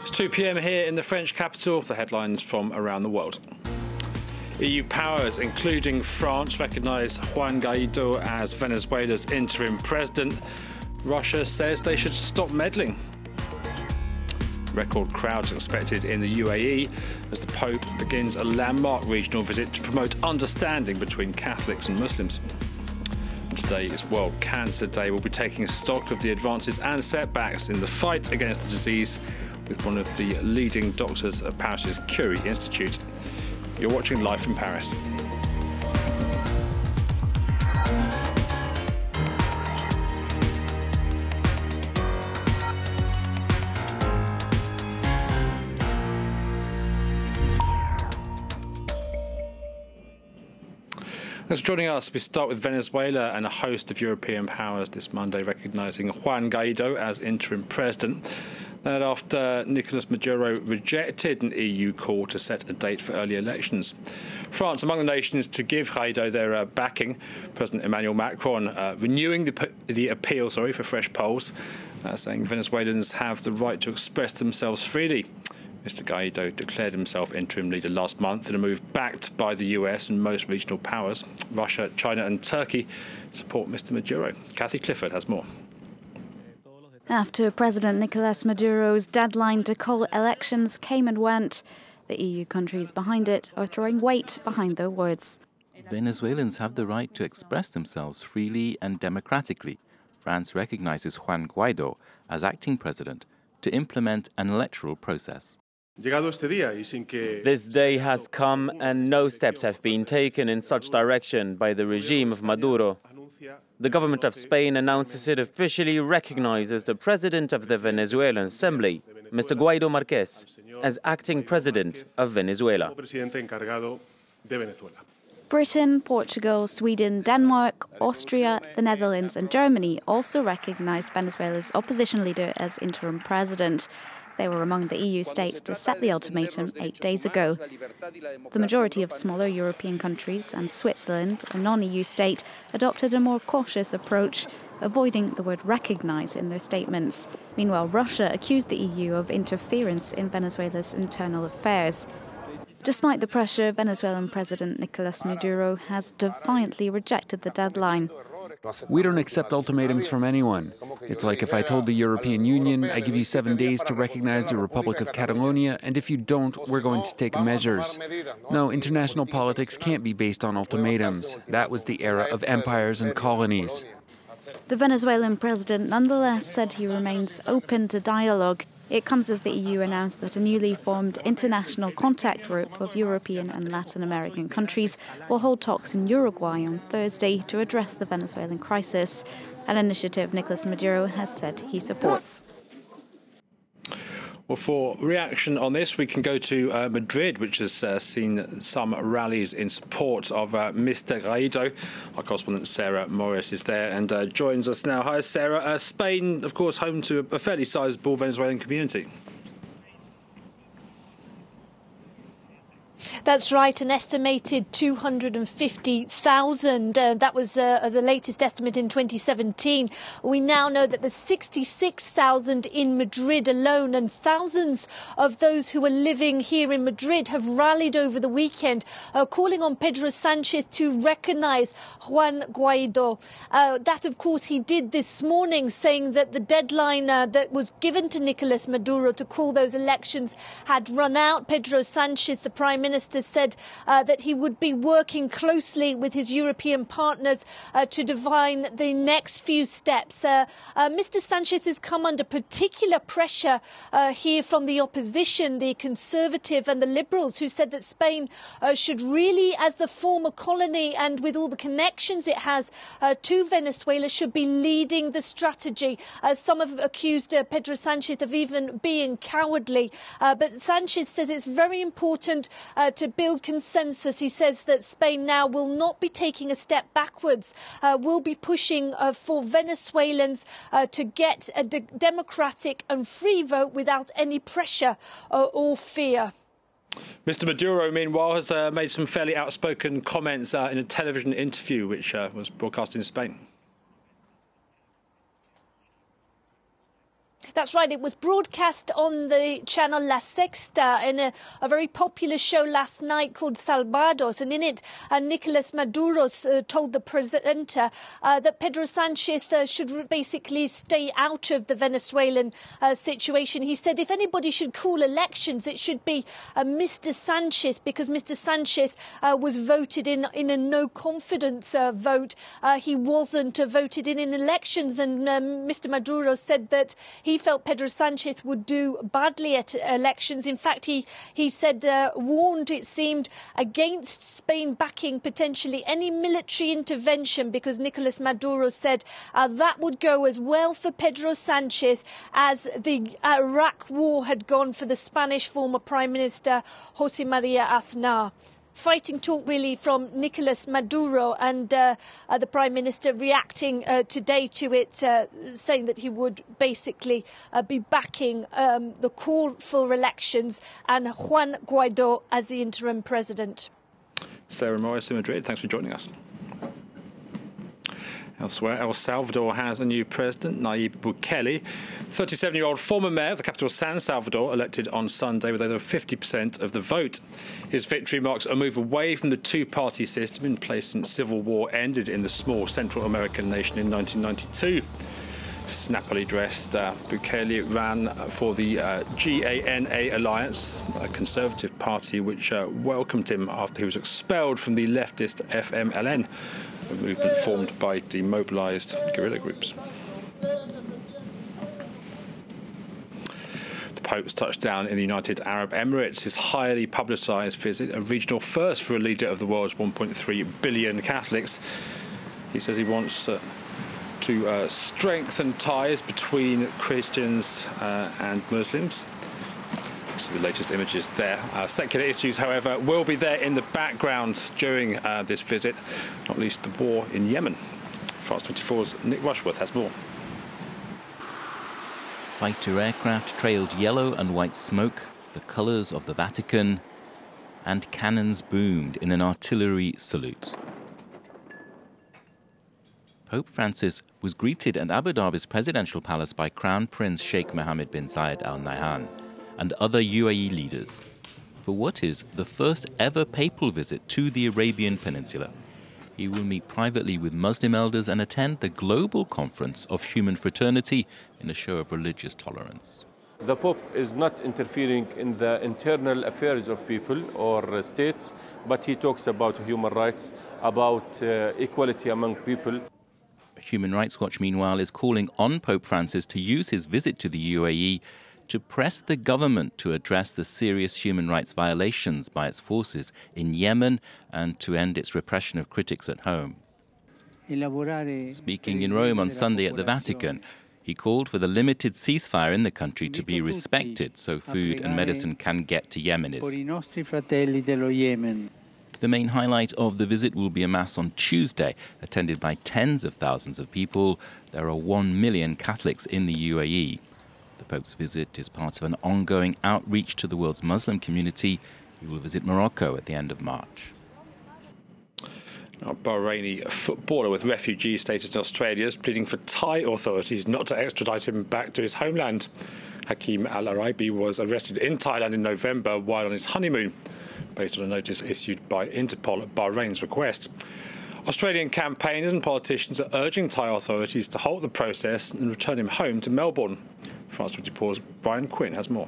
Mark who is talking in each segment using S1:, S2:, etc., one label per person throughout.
S1: It's 2 p.m. here in the French capital. The headlines from around the world. EU powers, including France, recognise Juan Guaido as Venezuela's interim president. Russia says they should stop meddling. Record crowds expected in the UAE as the Pope begins a landmark regional visit to promote understanding between Catholics and Muslims. Today is World Cancer Day. We'll be taking stock of the advances and setbacks in the fight against the disease with one of the leading doctors at Paris's Curie Institute. You're watching live from Paris. Thanks for joining us. We start with Venezuela and a host of European powers this Monday recognising Juan Guaido as interim president. That after Nicolas Maduro rejected an EU call to set a date for early elections. France, among the nations to give Guaido their backing. President Emmanuel Macron renewing the appeal for fresh polls, saying Venezuelans have the right to express themselves freely. Mr. Guaido declared himself interim leader last month in a move backed by the US and most regional powers. Russia, China and Turkey support Mr. Maduro. Kathy Clifford has more.
S2: After President Nicolas Maduro's deadline to call elections came and went, the EU countries behind it are throwing weight behind their words.
S3: Venezuelans have the right to express themselves freely and democratically. France recognizes Juan Guaido as acting president to implement an electoral process.
S4: This day has come and no steps have been taken in such direction by the regime of Maduro. The government of Spain announces it officially recognizes the president of the Venezuelan Assembly, Mr. Guaido Marquez, as acting president of Venezuela.
S2: Britain, Portugal, Sweden, Denmark, Austria, the Netherlands and Germany also recognized Venezuela's opposition leader as interim president. They were among the EU states to set the ultimatum 8 days ago. The majority of smaller European countries and Switzerland, a non-EU state, adopted a more cautious approach, avoiding the word recognise in their statements. Meanwhile, Russia accused the EU of interference in Venezuela's internal affairs. Despite the pressure, Venezuelan President Nicolas Maduro has defiantly rejected the deadline.
S5: We don't accept ultimatums from anyone. It's like if I told the European Union, I give you 7 days to recognize the Republic of Catalonia, and if you don't, we're going to take measures. No, international politics can't be based on ultimatums. That was the era of empires and colonies.
S2: The Venezuelan president nonetheless said he remains open to dialogue. It comes as the EU announced that a newly formed international contact group of European and Latin American countries will hold talks in Uruguay on Thursday to address the Venezuelan crisis, an initiative Nicolas Maduro has said he supports.
S1: Well, for reaction on this, we can go to Madrid, which has seen some rallies in support of Mr. Guaido. Our correspondent Sarah Morris is there and joins us now. Hi, Sarah. Spain, of course, home to a fairly sizable Venezuelan community.
S6: That's right, an estimated 250,000. That was the latest estimate in 2017. We now know that there's 66,000 in Madrid alone, and thousands of those who are living here in Madrid have rallied over the weekend, calling on Pedro Sanchez to recognise Juan Guaido. That, of course, he did this morning, saying that the deadline that was given to Nicolas Maduro to call those elections had run out. Pedro Sanchez, the Prime Minister, said that he would be working closely with his European partners to define the next few steps. Mr. Sanchez has come under particular pressure here from the opposition, the Conservative and the Liberals, who said that Spain should really, as the former colony and with all the connections it has to Venezuela, should be leading the strategy. Some have accused Pedro Sanchez of even being cowardly, but Sanchez says it's very important to build consensus. He says that Spain now will not be taking a step backwards, will be pushing for Venezuelans to get a democratic and free vote without any pressure or fear.
S1: Mr. Maduro, meanwhile, has made some fairly outspoken comments in a television interview which was broadcast in Spain.
S6: That's right, it was broadcast on the channel La Sexta in a very popular show last night called Salvados, and in it Nicolas Maduro told the presenter that Pedro Sanchez should basically stay out of the Venezuelan situation. He said if anybody should call elections, it should be Mr. Sanchez, because Mr. Sanchez was voted in a no-confidence vote. He wasn't voted in elections, and Mr. Maduro said that he felt Pedro Sanchez would do badly at elections. In fact, he said, warned, it seemed, against Spain backing potentially any military intervention, because Nicolas Maduro said that would go as well for Pedro Sanchez as the Iraq war had gone for the Spanish former Prime Minister José María Aznar. Fighting talk really from Nicolas Maduro, and the Prime Minister reacting today to it, saying that he would basically be backing the call for elections and Juan Guaidó as the interim president.
S1: Sarah Morris in Madrid, thanks for joining us. Elsewhere, El Salvador has a new president, Nayib Bukele, 37-year-old former mayor of the capital San Salvador, elected on Sunday with over 50% of the vote. His victory marks a move away from the two-party system in place since civil war ended in the small Central American nation in 1992. Snappily dressed, Bukele ran for the GANA Alliance, a conservative party which welcomed him after he was expelled from the leftist FMLN, a movement formed by demobilised guerrilla groups. The Pope's touched down in the United Arab Emirates, his highly publicised visit, a regional first for a leader of the world's 1.3 billion Catholics. He says he wants to strengthen ties between Christians and Muslims. So the latest images there. Secular issues, however, will be there in the background during this visit, not least the war in Yemen. France 24's Nick Rushworth has more.
S3: Fighter aircraft trailed yellow and white smoke, the colours of the Vatican, and cannons boomed in an artillery salute. Pope Francis was greeted at Abu Dhabi's presidential palace by Crown Prince Sheikh Mohammed bin Zayed Al Nahyan and other UAE leaders for what is the first ever papal visit to the Arabian Peninsula. He will meet privately with Muslim elders and attend the Global Conference of Human Fraternity in a show of religious tolerance.
S7: The Pope is not interfering in the internal affairs of people or states, but he talks about human rights, about equality among people.
S3: Human Rights Watch, meanwhile, is calling on Pope Francis to use his visit to the UAE to press the government to address the serious human rights violations by its forces in Yemen and to end its repression of critics at home. Speaking in Rome on Sunday at the Vatican, he called for the limited ceasefire in the country to be respected so food and medicine can get to Yemenis. The main highlight of the visit will be a mass on Tuesday, attended by tens of thousands of people. There are 1 million Catholics in the UAE. The Pope's visit is part of an ongoing outreach to the world's Muslim community. He will visit Morocco at the end of March.
S1: A Bahraini footballer with refugee status in Australia is pleading for Thai authorities not to extradite him back to his homeland. Hakeem Al-Araibi was arrested in Thailand in November while on his honeymoon, based on a notice issued by Interpol at Bahrain's request. Australian campaigners and politicians are urging Thai authorities to halt the process and return him home to Melbourne. France 24's Brian Quinn has more.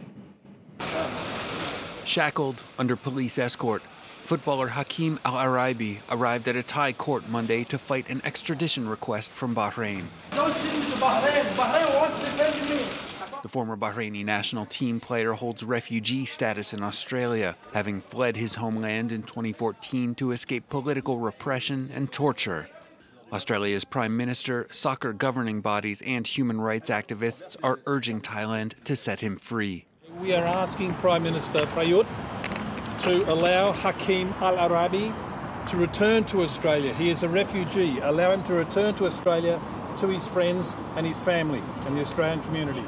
S5: Shackled under police escort, footballer Hakeem Al-Araibi arrived at a Thai court Monday to fight an extradition request from Bahrain.
S8: Don't send me to Bahrain. Bahrain wants to defend me.
S5: The former Bahraini national team player holds refugee status in Australia, having fled his homeland in 2014 to escape political repression and torture. Australia's Prime Minister, soccer governing bodies and human rights activists are urging Thailand to set him free.
S8: We are asking Prime Minister Prayut to allow Hakeem Al-Araibi to return to Australia. He is a refugee. Allow him to return to Australia, to his friends and his family and the Australian community.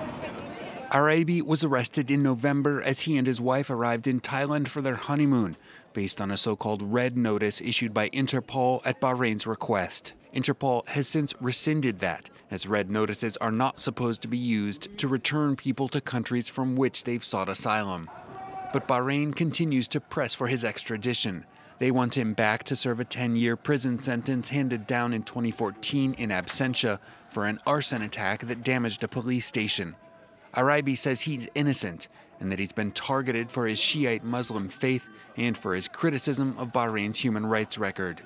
S5: Araibi was arrested in November as he and his wife arrived in Thailand for their honeymoon, based on a so-called red notice issued by Interpol at Bahrain's request. Interpol has since rescinded that, as red notices are not supposed to be used to return people to countries from which they've sought asylum. But Bahrain continues to press for his extradition. They want him back to serve a 10-year prison sentence handed down in 2014 in absentia for an arson attack that damaged a police station. Araibi says he's innocent and that he's been targeted for his Shiite Muslim faith and for his criticism of Bahrain's human rights record.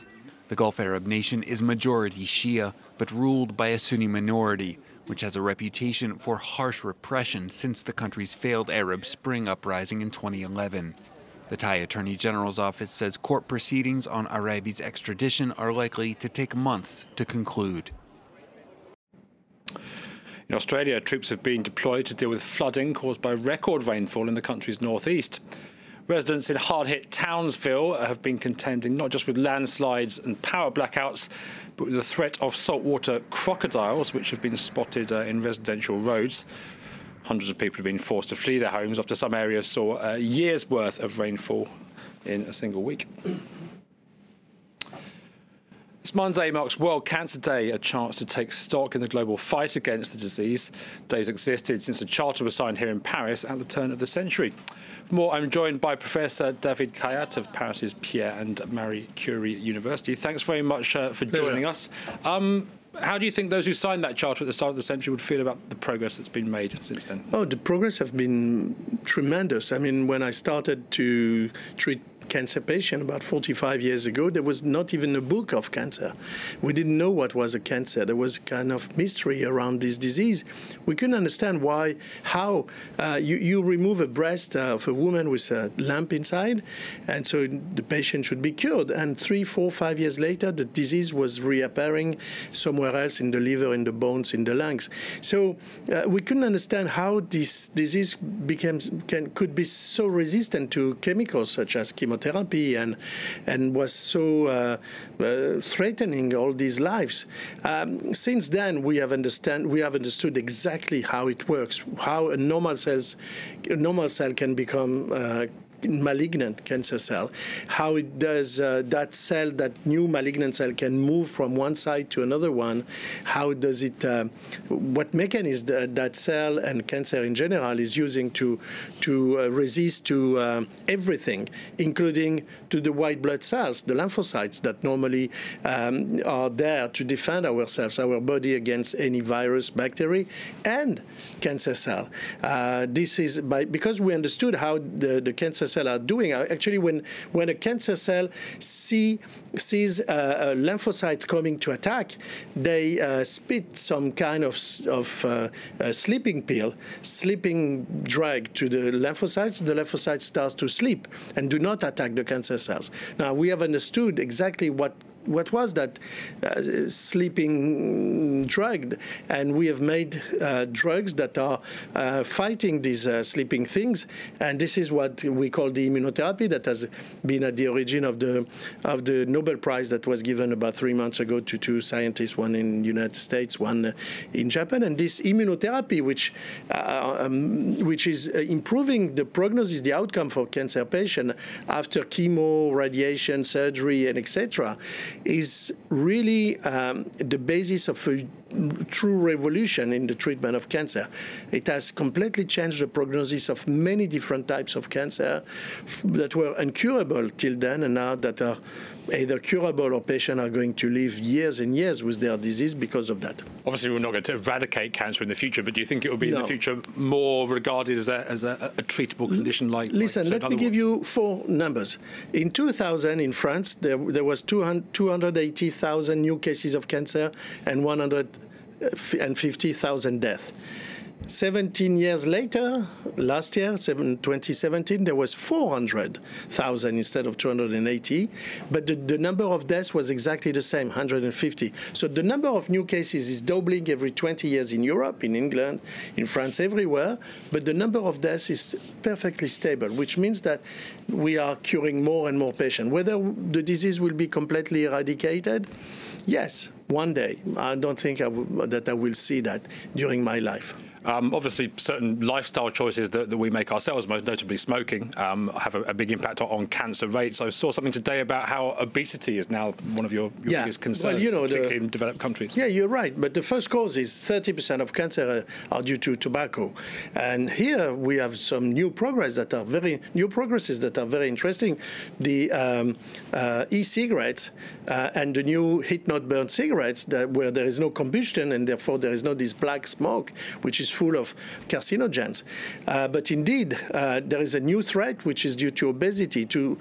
S5: The Gulf Arab nation is majority Shia, but ruled by a Sunni minority, which has a reputation for harsh repression since the country's failed Arab Spring uprising in 2011. The Thai Attorney General's office says court proceedings on Araibi's extradition are likely to take months to conclude.
S1: In Australia, troops have been deployed to deal with flooding caused by record rainfall in the country's northeast. Residents in hard-hit Townsville have been contending not just with landslides and power blackouts, but with the threat of saltwater crocodiles, which have been spotted in residential roads. Hundreds of people have been forced to flee their homes after some areas saw a year's worth of rainfall in a single week. This Monday marks World Cancer Day, a chance to take stock in the global fight against the disease. Days existed since a charter was signed here in Paris at the turn of the century. For more, I'm joined by Professor David Kayat of Paris's Pierre and Marie Curie University. Thanks very much for joining us. How do you think those who signed that charter at the start of the century would feel about the progress that's been made since then?
S9: Oh, the progress has been tremendous. I mean, when I started to treat cancer patient about 45 years ago, there was not even a book of cancer. We didn't know what was a cancer. There was a kind of mystery around this disease. We couldn't understand how you remove a breast of a woman with a lump inside, and so the patient should be cured. And 3, 4, 5 years later, the disease was reappearing somewhere else in the liver, in the bones, in the lungs. So we couldn't understand how this disease could be so resistant to chemicals such as chemotherapy and was so threatening all these lives. Since then, we have understood exactly how it works, how a normal cell can become malignant cancer cell, how it does that new malignant cell can move from one side to another one, how does it, what mechanism that cell and cancer in general is using to resist to everything, including to the white blood cells, the lymphocytes that normally are there to defend ourselves, our body against any virus, bacteria, and cancer cell. This is because we understood how the cancer cell are doing. Actually, when a cancer cell sees lymphocytes coming to attack, they spit some kind of sleeping pill, sleeping drug to the lymphocytes. The lymphocytes start to sleep and do not attack the cancer cells. Now, we have understood exactly what was that sleeping drug, and we have made drugs that are fighting these sleeping things, and this is what we call the immunotherapy that has been at the origin of the Nobel Prize that was given about 3 months ago to 2 scientists, one in the United States, one in Japan. And this immunotherapy, which is improving the prognosis, the outcome for cancer patients after chemo, radiation, surgery, and etc., is really the basis of a true revolution in the treatment of cancer. It has completely changed the prognosis of many different types of cancer that were incurable till then, and now that are either curable or patients are going to live years and years with their disease because of that.
S1: Obviously, we're not going to eradicate cancer in the future, but do you think it will be in the future more regarded as a treatable condition like?
S9: Listen, let me give you 4 numbers. In 2000, in France, there was 280,000 new cases of cancer and 150,000 deaths. 17 years later, last year, 2017, there was 400,000 instead of 280, but the number of deaths was exactly the same, 150. So the number of new cases is doubling every 20 years in Europe, in England, in France, everywhere, but the number of deaths is perfectly stable, which means that we are curing more and more patients. Whether the disease will be completely eradicated, yes, one day. I don't think that I will see that during my life.
S1: Obviously, certain lifestyle choices that we make ourselves, most notably smoking, have a big impact on cancer rates. I saw something today about how obesity is now one of your biggest concerns, particularly in developed countries.
S9: Yeah, you're right. But the first cause is 30% of cancer are due to tobacco. And here we have some new progresses that are very interesting. The e-cigarettes and the new heat-not-burn cigarettes where there is no combustion and therefore there is no this black smoke, which is full of carcinogens. But indeed, there is a new threat which is due to obesity, to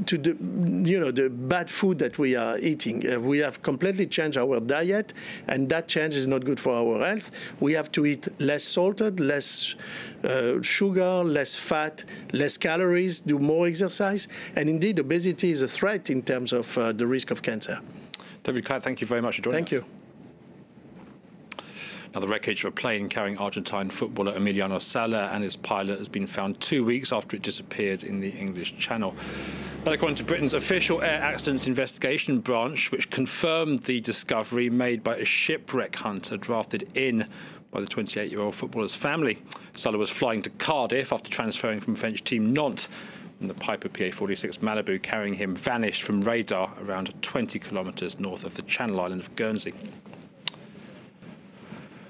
S9: the bad food that we are eating. We have completely changed our diet, and that change is not good for our health. We have to eat less salted, less sugar, less fat, less calories, do more exercise. And indeed, obesity is a threat in terms of the risk of cancer.
S1: David Klatt, thank you very much for joining us.
S9: Thank you.
S1: Now, the wreckage of a plane carrying Argentine footballer Emiliano Sala and his pilot has been found 2 weeks after it disappeared in the English Channel. But according to Britain's official Air Accidents Investigation Branch, which confirmed the discovery made by a shipwreck hunter drafted in by the 28-year-old footballer's family. Sala was flying to Cardiff after transferring from French team Nantes, and the Piper PA-46 Malibu carrying him vanished from radar around 20 kilometres north of the Channel Island of Guernsey.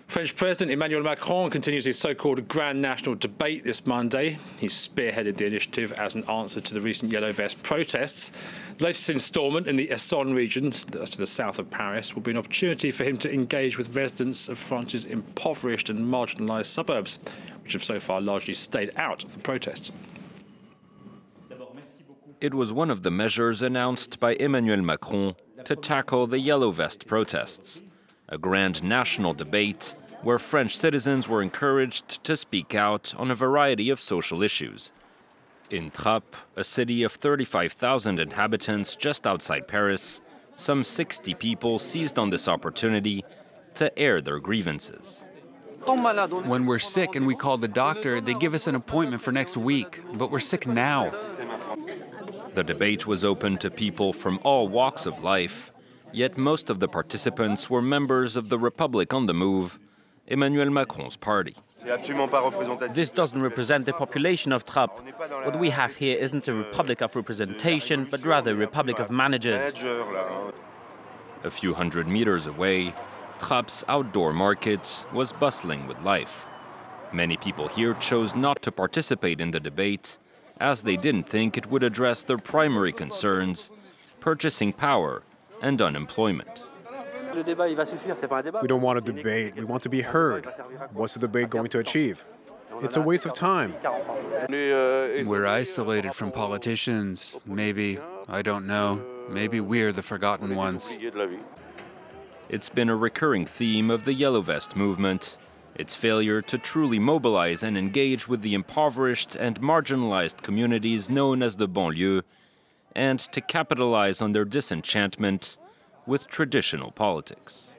S1: French President Emmanuel Macron continues his so-called grand national debate this Monday. He's spearheaded the initiative as an answer to the recent Yellow Vest protests. The latest instalment in the Essonne region, that's to the south of Paris, will be an opportunity for him to engage with residents of France's impoverished and marginalised suburbs, which have so far largely stayed out of the protests.
S10: It was one of the measures announced by Emmanuel Macron to tackle the Yellow Vest protests. A grand national debate where French citizens were encouraged to speak out on a variety of social issues. In Trappes, a city of 35,000 inhabitants just outside Paris, some 60 people seized on this opportunity to air their grievances.
S5: When we're sick and we call the doctor, they give us an appointment for next week, but we're sick now.
S10: The debate was open to people from all walks of life, yet most of the participants were members of the Republic on the Move, Emmanuel Macron's party.
S4: This doesn't represent the population of Trappes. What we have here isn't a republic of representation, but rather a republic of managers.
S10: A few hundred meters away, Trappes' outdoor market was bustling with life. Many people here chose not to participate in the debate, as they didn't think it would address their primary concerns, purchasing power and unemployment.
S11: We don't want a debate, we want to be heard. What's the debate going to achieve? It's a waste of time.
S5: We're isolated from politicians. Maybe, I don't know, maybe we're the forgotten ones.
S10: It's been a recurring theme of the Yellow Vest movement, its failure to truly mobilize and engage with the impoverished and marginalized communities known as the banlieue, and to capitalize on their disenchantment with traditional politics.